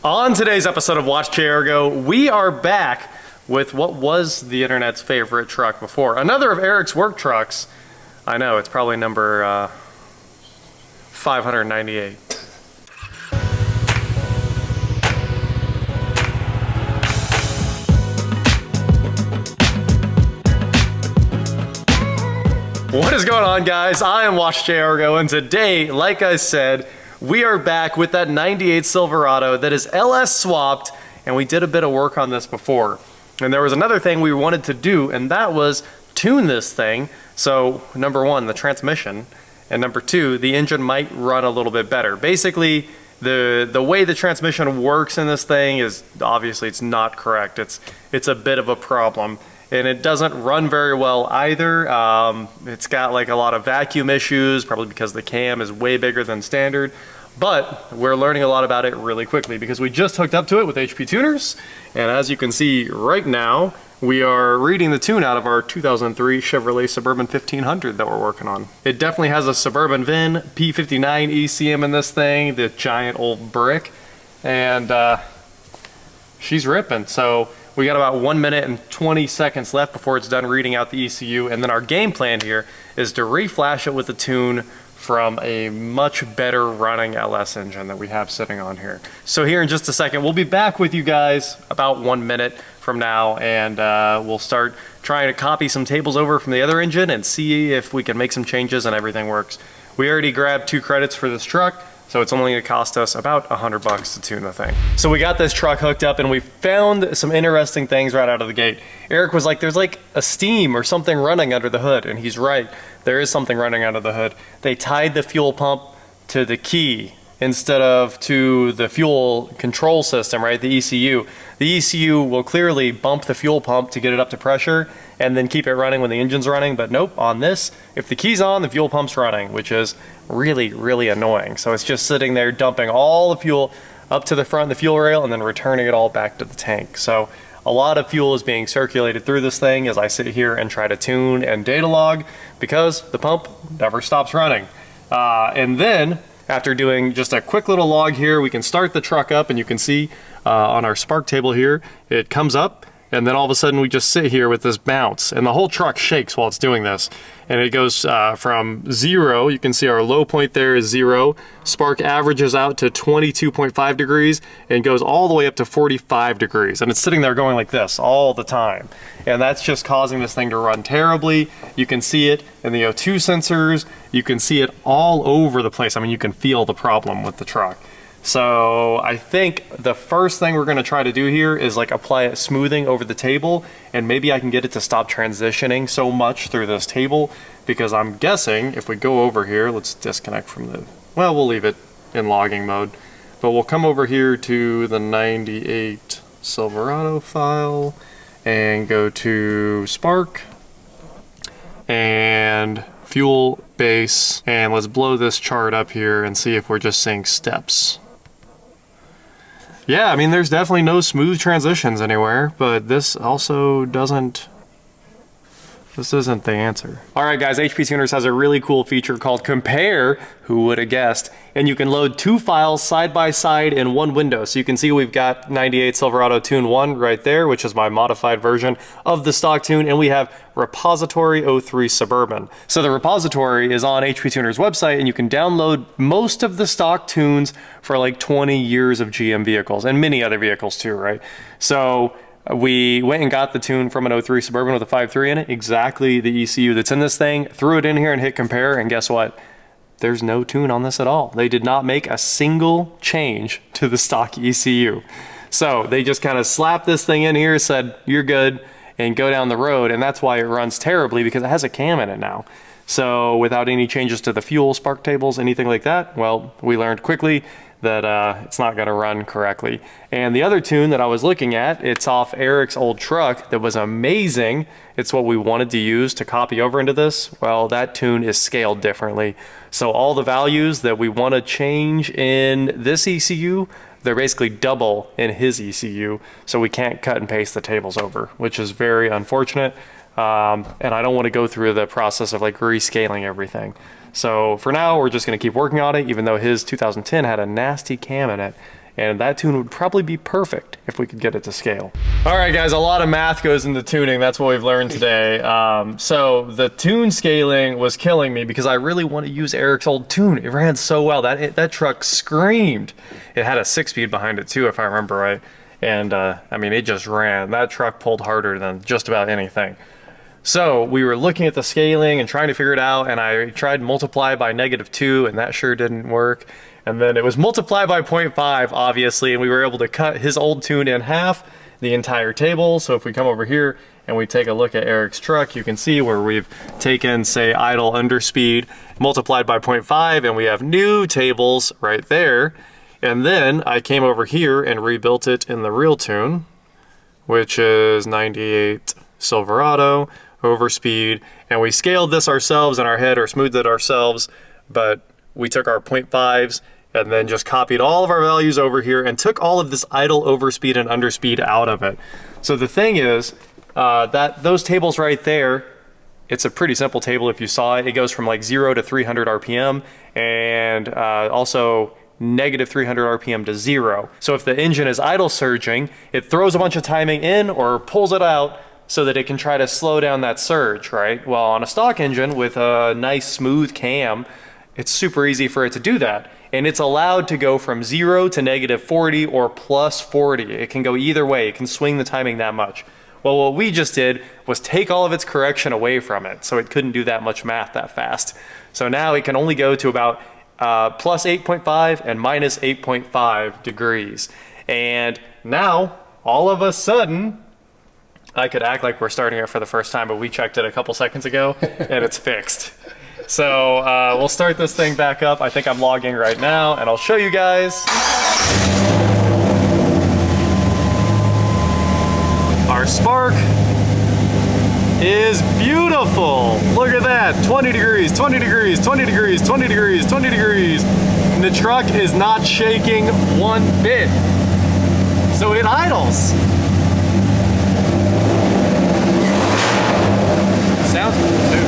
On today's episode of Watch Chair Go, we are back with what was the internet's favorite truck before. Another of Eric's work trucks. I know, it's probably number 598. What is going on, guys? I am Watch Chair Go, and today, like I said, we are back with that 98 Silverado that is LS swapped, and we did a bit of work on this before. And there was another thing we wanted to do, and that was tune this thing. So number one, the transmission, and number two, the engine might run a little bit better. Basically, the way the transmission works in this thing is obviously it's not correct. It's a bit of a problem. And it doesn't run very well either. It's got like a lot of vacuum issues, probably because the cam is way bigger than standard. But we're learning a lot about it really quickly because we just hooked up to it with HP tuners. And as you can see right now, we are reading the tune out of our 2003 Chevrolet Suburban 1500 that we're working on. It definitely has a Suburban VIN, P59 ECM in this thing, the giant old brick. And she's ripping. So we got about 1 minute and 20 seconds left before it's done reading out the ECU, and then our game plan here is to reflash it with a tune from a much better running LS engine that we have sitting on here. So here in just a second, we'll be back with you guys about 1 minute from now, and we'll start trying to copy some tables over from the other engine and see if we can make some changes and everything works. We already grabbed 2 credits for this truck, so it's only gonna cost us about $100 to tune the thing. So we got this truck hooked up and we found some interesting things right out of the gate. Eric was like, there's like a steam or something running under the hood, and he's right. There is something running under the hood. They tied the fuel pump to the key instead of to the fuel control system, right, the ECU. The ECU will clearly bump the fuel pump to get it up to pressure and then keep it running when the engine's running, but nope, on this, if the key's on, the fuel pump's running, which is really, really annoying. So it's just sitting there dumping all the fuel up to the front of the fuel rail and then returning it all back to the tank. So a lot of fuel is being circulated through this thing as I sit here and try to tune and data log because the pump never stops running. And then after doing just a quick little log here, we can start the truck up, and you can see on our spark table here, it comes up, and then all of a sudden we just sit here with this bounce, and the whole truck shakes while it's doing this. And it goes from 0, you can see our low point there is 0, spark averages out to 22.5 degrees, and goes all the way up to 45 degrees. And it's sitting there going like this all the time. And that's just causing this thing to run terribly. You can see it in the O2 sensors, you can see it all over the place. I mean, you can feel the problem with the truck. So I think the first thing we're going to try to do here is like apply it smoothing over the table, and maybe I can get it to stop transitioning so much through this table, because I'm guessing if we go over here, let's disconnect from the, well, we'll leave it in logging mode, but we'll come over here to the 98 Silverado file and go to spark and fuel base, and let's blow this chart up here and see if we're just seeing steps. Yeah, I mean, there's definitely no smooth transitions anywhere, but this also doesn't, this isn't the answer. All right, guys, HP Tuners has a really cool feature called Compare, who would have guessed, and you can load 2 files side by side in one window. So you can see we've got 98 Silverado Tune 1 right there, which is my modified version of the stock tune, and we have Repository 03 Suburban. So the repository is on HP Tuners website, and you can download most of the stock tunes for like 20 years of GM vehicles, and many other vehicles too, right? So we went and got the tune from an 03 Suburban with a 5.3 in it, exactly the ECU that's in this thing, threw it in here and hit compare, and guess what? There's no tune on this at all. They did not make a single change to the stock ECU. So they just kind of slapped this thing in here, said, you're good, and go down the road, and that's why it runs terribly, because it has a cam in it now. So without any changes to the fuel, spark tables, anything like that, well, we learned quickly that it's not gonna run correctly. And the other tune that I was looking at, it's off Eric's old truck that was amazing. It's what we wanted to use to copy over into this. Well, that tune is scaled differently. So all the values that we wanna change in this ECU, they're basically double in his ECU. So we can't cut and paste the tables over, which is very unfortunate. And I don't wanna go through the process of like rescaling everything. So for now, we're just gonna keep working on it, even though his 2010 had a nasty cam in it. and that tune would probably be perfect if we could get it to scale. All right, guys, a lot of math goes into tuning. That's what we've learned today. So the tune scaling was killing me because I really want to use Eric's old tune. It ran so well. That truck screamed. It had a 6-speed behind it too, if I remember right. And I mean, it just ran. That truck pulled harder than just about anything. So we were looking at the scaling and trying to figure it out, and I tried multiply by -2, and that sure didn't work. And then it was multiply by 0.5, obviously, and we were able to cut his old tune in half, the entire table. So if we come over here and we take a look at Eric's truck, you can see where we've taken, say, idle underspeed, multiplied by 0.5, and we have new tables right there. And then I came over here and rebuilt it in the real tune, which is 98 Silverado, overspeed, and we scaled this ourselves in our head or smoothed it ourselves, but we took our 0.5s and then just copied all of our values over here and took all of this idle overspeed and underspeed out of it. So the thing is that those tables right there, it's a pretty simple table if you saw it. It goes from like 0 to 300 RPM and also -300 RPM to 0. So if the engine is idle surging, it throws a bunch of timing in or pulls it out so that it can try to slow down that surge, right? Well, on a stock engine with a nice smooth cam, it's super easy for it to do that. And it's allowed to go from 0 to -40 or +40. It can go either way. It can swing the timing that much. Well, what we just did was take all of its correction away from it, so it couldn't do that much math that fast. So now it can only go to about +8.5 and -8.5 degrees. And now, all of a sudden, I could act like we're starting it for the first time, but we checked it a couple seconds ago and it's fixed. So we'll start this thing back up. I think I'm logging right now and I'll show you guys. Our spark is beautiful. Look at that, 20 degrees, 20 degrees, 20 degrees, 20 degrees, 20 degrees. And the truck is not shaking one bit. So it idles. Sounds cool too.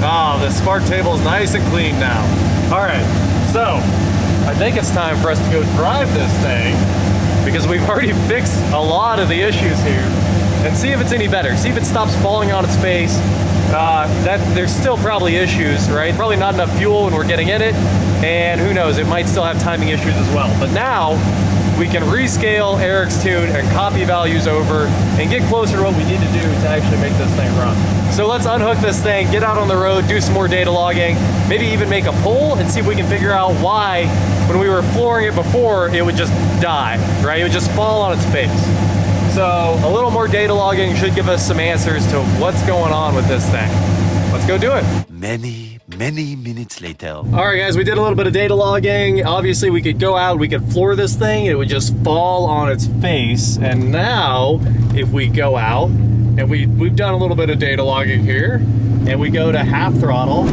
Oh, the spark table is nice and clean now. All right, so I think it's time for us to go drive this thing because we've already fixed a lot of the issues here and see if it's any better. See if it stops falling on its face. There's still probably issues, right? Probably not enough fuel when we're getting in it, and who knows, it might still have timing issues as well. But now, we can rescale Eric's tune and copy values over and get closer to what we need to do to actually make this thing run. So let's unhook this thing, get out on the road, do some more data logging, maybe even make a poll and see if we can figure out why when we were flooring it before, it would just die, right? It would just fall on its face. So a little more data logging should give us some answers to what's going on with this thing. Let's go do it. Many minutes later. All right, guys, we did a little bit of data logging. Obviously, we could go out, we could floor this thing, and it would just fall on its face. And now, if we go out, and we've done a little bit of data logging here, and we go to half throttle,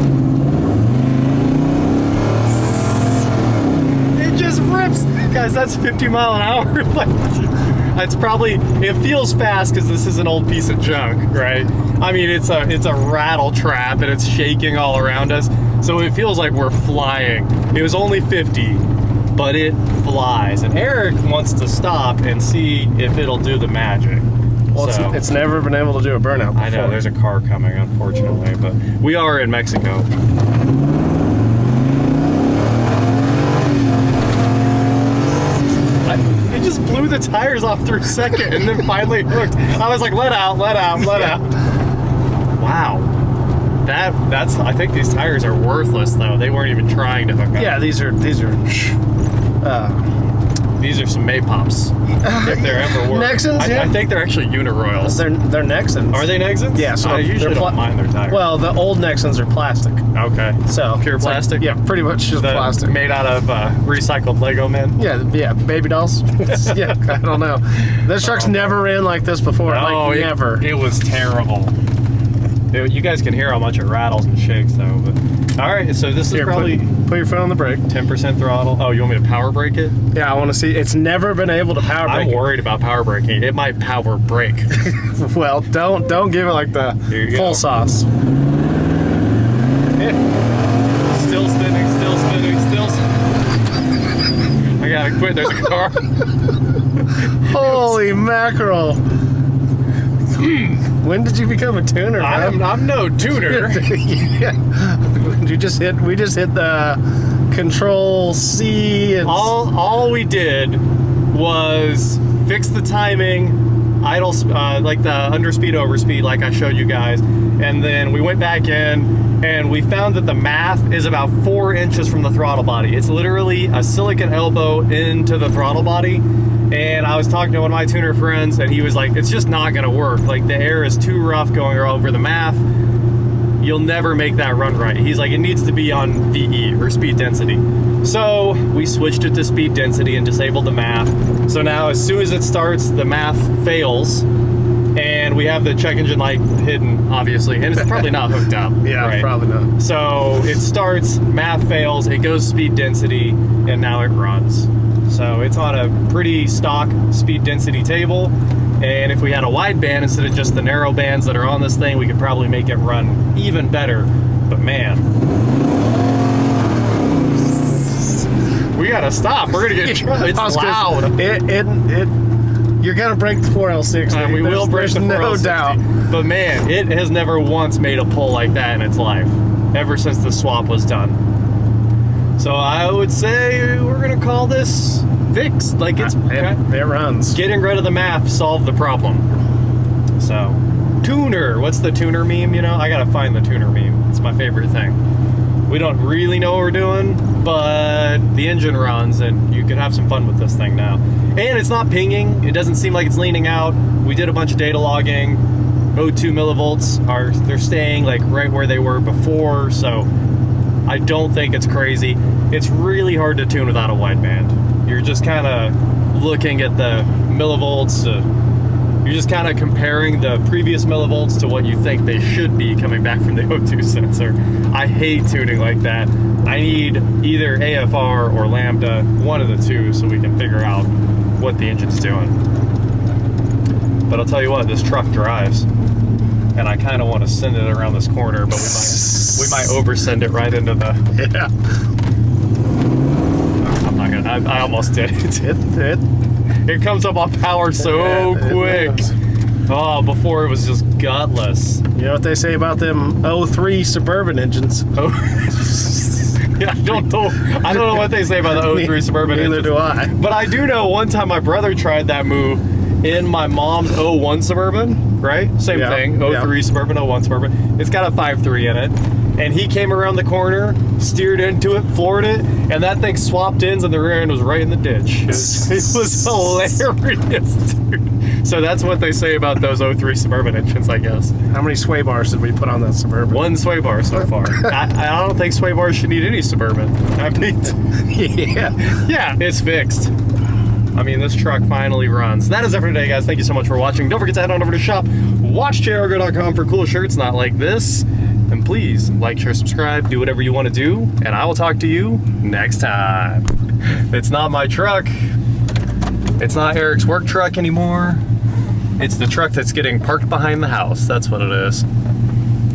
it just rips. Guys, that's 50 mile an hour. It's probably, it feels fast because this is an old piece of junk, right? I mean, it's a rattle trap and it's shaking all around us. So it feels like we're flying. It was only 50, but it flies. And Eric wants to stop and see if it'll do the magic. Well, so, it's never been able to do a burnout before. I know, there's a car coming, unfortunately, but we are in Mexico. It just blew the tires off through second and then finally hooked. I was like, let out, let out, let out. Wow. That's, I think these tires are worthless though. They weren't even trying to hook up. Yeah, these are some Maypops, if there ever were. Nexans, yeah. I think they're actually Uniroyals. They're Nexans. Are they Nexans? Yeah, so I usually don't mind their tires. Well, the old Nexans are plastic. Okay. So pure plastic? Like, yeah, pretty much just plastic. Made out of recycled Lego men? Yeah, baby dolls. Yeah, I don't know. This truck's never ran like this before. No, never. It was terrible. You guys can hear how much it rattles and shakes though. But all right, so this is probably put your foot on the brake. 10% throttle. Oh, you want me to power brake it? Yeah, I want to see. It's never been able to power brake. I'm worried about power braking. It might power brake. Well, don't give it like the full sauce. Yeah. Still spinning, still spinning, still spinning. gotta quit. There's a car. Holy mackerel! When did you become a tuner? I'm no tuner. Yeah. We just hit the Control C and All we did was fix the timing, idle, like the underspeed, overspeed, like I showed you guys, and then we went back in and we found that the math is about 4 inches from the throttle body. It's literally a silicone elbow into the throttle body. And I was talking to one of my tuner friends, and he was like, it's just not gonna work. Like, the air is too rough going over the math. You'll never make that run right. He's like, it needs to be on VE, or speed density. So we switched it to speed density and disabled the math. So now as soon as it starts, the math fails, and we have the check engine light hidden, obviously, and it's probably not hooked up. yeah, right? probably not. So it starts, math fails, it goes speed density, and now it runs. So it's on a pretty stock speed density table, and if we had a wide band instead of just the narrow bands that are on this thing, we could probably make it run even better. But man, we gotta stop. We're gonna get trouble. It's loud. You're gonna break the 4L60. We will break the 4L60. No doubt. But man, it has never once made a pull like that in its life, ever since the swap was done. So I would say we're gonna call this fixed. Like it runs. Getting rid of the math solved the problem. So, tuner. What's the tuner meme? You know, I gotta find the tuner meme. It's my favorite thing. We don't really know what we're doing, but the engine runs, and you can have some fun with this thing now. And it's not pinging. It doesn't seem like it's leaning out. We did a bunch of data logging. 0.2 millivolts they're staying like right where they were before. So. I don't think it's crazy. It's really hard to tune without a wideband. You're just kind of looking at the millivolts. You're just kind of comparing the previous millivolts to what you think they should be coming back from the O2 sensor. I hate tuning like that. I need either AFR or Lambda, one of the two, so we can figure out what the engine's doing. But I'll tell you what, this truck drives. And I kind of want to send it around this corner, but we might oversend it right into the. Yeah. I'm not gonna. I almost did it. It comes up on power so quick. Oh, before it was just gutless. You know what they say about them 03 Suburban engines? Oh. Yeah, I don't know what they say about the 03 Suburban engines. Neither do I. But I do know one time my brother tried that move in my mom's 01 Suburban, right? Same thing, 03 Suburban, 01 Suburban. It's got a 5.3 in it. And he came around the corner, steered into it, floored it, and that thing swapped ends and the rear end was right in the ditch. It was hilarious, dude. So that's what they say about those 03 Suburban engines, I guess. How many sway bars did we put on that Suburban? 1 sway bar so far. I don't think sway bars should need any Suburban. I mean, yeah, it's fixed. I mean, this truck finally runs. That is it for today, guys. Thank you so much for watching. Don't forget to head on over to shop, watchjargo.com for cool shirts not like this. And please, like, share, subscribe, do whatever you want to do, and I will talk to you next time. It's not my truck. It's not Eric's work truck anymore. It's the truck that's getting parked behind the house. That's what it is.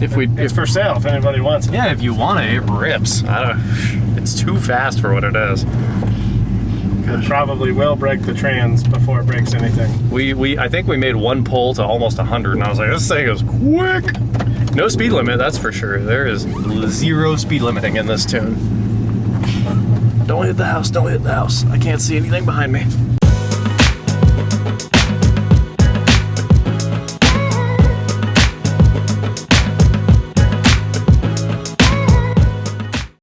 It's for sale if anybody wants it. Yeah, if you want it, it rips. It's too fast for what it is. It probably will break the trans before it breaks anything. I think we made 1 pull to almost 100, and I was like, this thing is quick. No speed limit, that's for sure. There is 0 speed limiting in this tune. Don't hit the house, don't hit the house. I can't see anything behind me.